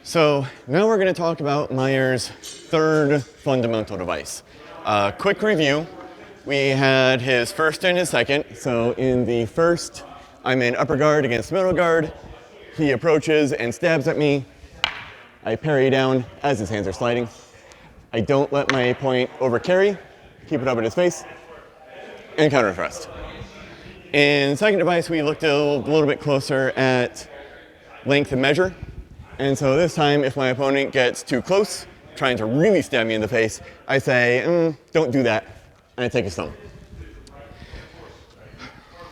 So now we're going to talk about Meyer's third fundamental device. Quick review. We had his first and his second. So in the first, I'm in upper guard against middle guard. He approaches and stabs at me. I parry down as his hands are sliding. I don't let my opponent overcarry, keep it up in his face, and counter thrust. In second device, we looked a little bit closer at length and measure. And so this time, if my opponent gets too close, trying to really stab me in the face, I say, don't do that, and I take his thumb.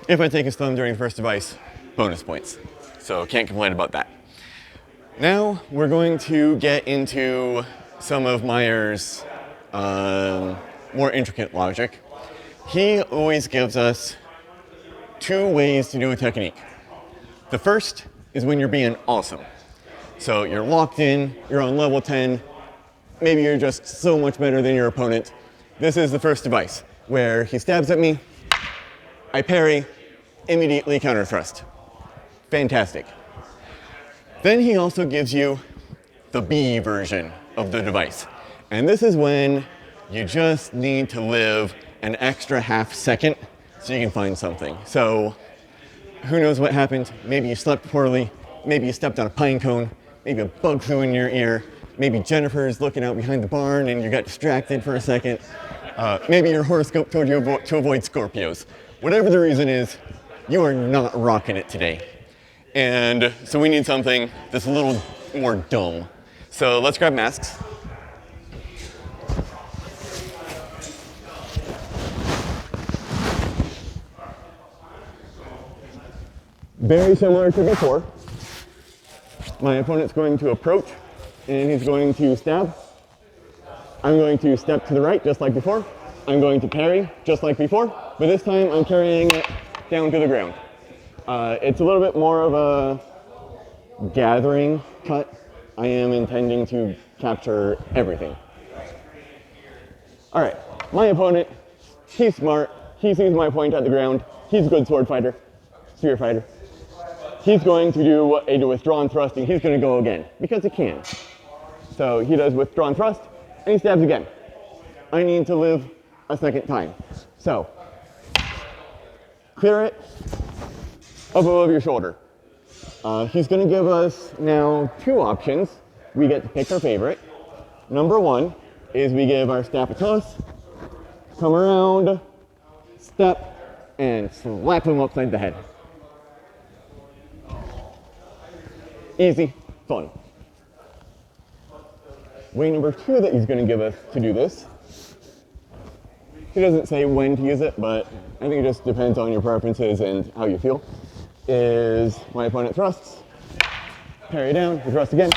If I take his thumb during the first device, bonus points. So can't complain about that. Now we're going to get into some of Meyer's more intricate logic. He always gives us two ways to do a technique. The first is when you're being awesome. So you're locked in, you're on level 10, maybe you're just so much better than your opponent. This is the first device, where he stabs at me, I parry, immediately counter thrust. Fantastic. Then he also gives you the B version of the device. And this is when you just need to live an extra half second so you can find something. So who knows what happened? Maybe you slept poorly, maybe you stepped on a pine cone, maybe a bug flew in your ear, maybe Jennifer is looking out behind the barn and you got distracted for a second. Maybe your horoscope told you to avoid Scorpios. Whatever the reason is, you are not rocking it today. And so we need something that's a little more dumb. So let's grab masks. Very similar to before. My opponent's going to approach and he's going to stab. I'm going to step to the right just like before. I'm going to parry just like before, but this time I'm carrying it down to the ground. It's a little bit more of a gathering cut. I am intending to capture everything. All right, my opponent, he's smart. He sees my point at the ground. He's a good sword fighter, spear fighter. He's going to do a withdrawn thrust and he's going to go again because he can. So he does withdrawn thrust and he stabs again. I need to live a second time. So clear it up above your shoulder. He's going to give us now two options. We get to pick our favorite. Number one is we give our staff a toss, come around, step, and slap him upside the head. Easy, fun. Way number two that he's going to give us to do this, he doesn't say when to use it, but I think it just depends on your preferences and how you feel, is my opponent thrusts, parry down, thrust again,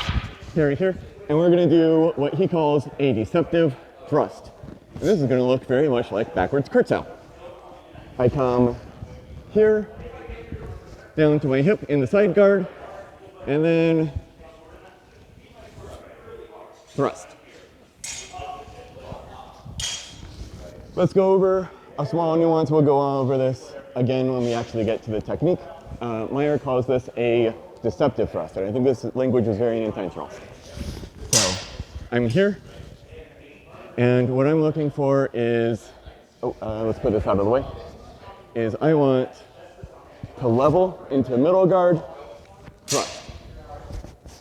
parry here, and we're going to do what he calls a deceptive thrust. And this is going to look very much like backwards Kurtzau. I come here, down to my hip in the side guard, and then thrust. Let's go over a small nuance. We'll go over this again when we actually get to the technique. Meyer calls this a deceptive thrust, and I think this language is very intentional. So I'm here, and what I'm looking for is, let's put this out of the way, is I want to level into middle guard, thrust.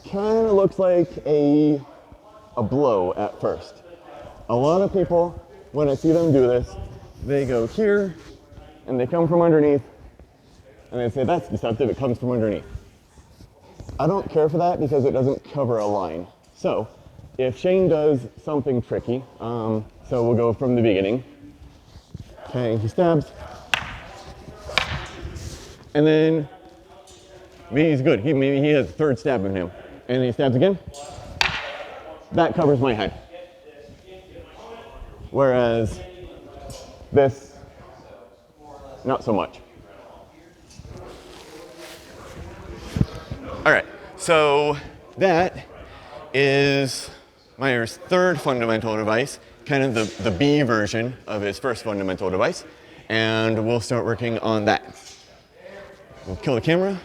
Kind of looks like a blow at first. A lot of people, when I see them do this, they go here and they come from underneath and they say that's deceptive, it comes from underneath. I don't care for that because it doesn't cover a line. So if Shane does something tricky, so we'll go from the beginning. Okay, he stabs. And then maybe he's good. Maybe he has a third stab in him. And he stabs again. That covers my head. Whereas this, not so much. All right, so that is Meyer's third fundamental device, kind of the B version of his first fundamental device, and we'll start working on that. We'll kill the camera.